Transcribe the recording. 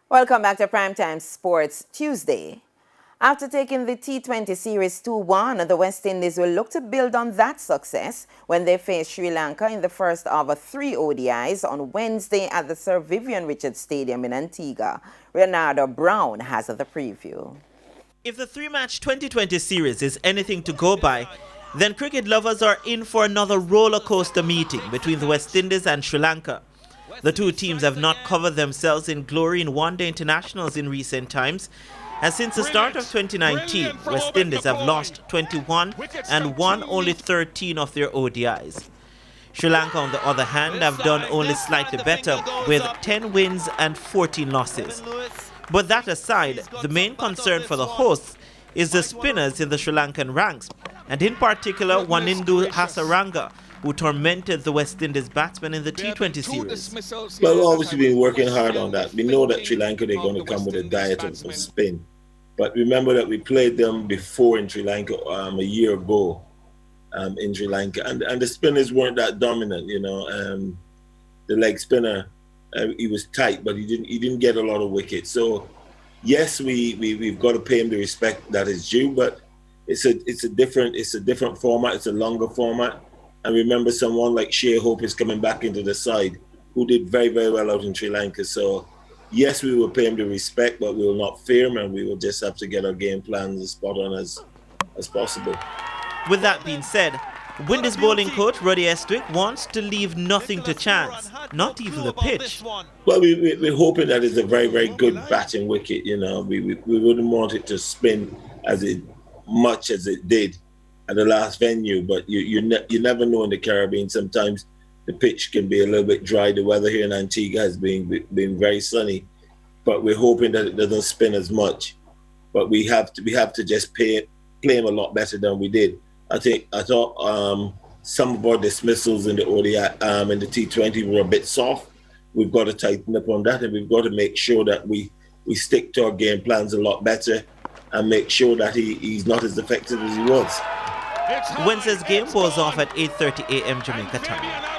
Welcome back to Primetime Sports Tuesday. After taking the T20 series 2-1, the West Indies will look to build on that success when they face Sri Lanka in the first of 3 ODIs on Wednesday at the Sir Vivian Richards Stadium in Antigua. Leonardo Brown has the preview. If the 3-match 2020 series is anything to go by, then cricket lovers are in for another roller coaster meeting between the West Indies and Sri Lanka. The two teams have not covered themselves in glory in one-day internationals in recent times, and since the start of 2019, West Indies have lost 21 and won only 13 of their ODIs. Sri Lanka, on the other hand, have done only slightly better with 10 wins and 14 losses. But that aside, the main concern for the hosts is the spinners in the Sri Lankan ranks, and in particular Wanindu Hasaranga, who tormented the West Indies batsmen in the T20 series. Well, we've obviously been working hard on that. We know that Sri Lanka, they're going to come with a diet of spin. But remember that we played them before in Sri Lanka a year ago in Sri Lanka. And the spinners weren't that dominant, you know. The leg spinner, he was tight, but he didn't get a lot of wickets. So, yes, we've got to pay him the respect that is due, but it's a different format. It's a longer format. And remember, someone like Shea Hope is coming back into the side, who did very, very well out in Sri Lanka. So, yes, we will pay him the respect, but we will not fear him, and we will just have to get our game plans as spot on as possible. With that being said, Windies bowling coach Roddy Estwick wants to leave nothing to chance, not even the pitch. Well, we're hoping that it's a very, very good batting wicket. You know, we wouldn't want it to spin much as it did at the last venue, but you never know in the Caribbean. Sometimes the pitch can be a little bit dry. The weather here in Antigua has been very sunny, but we're hoping that it doesn't spin as much. But we have to just play him a lot better than we did. I thought some of our dismissals in the ODI in the T20 were a bit soft. We've got to tighten up on that, and we've got to make sure that we stick to our game plans a lot better and make sure that he's not as effective as he was. Wednesday's game goes off at 8:30 a.m. Jamaica time.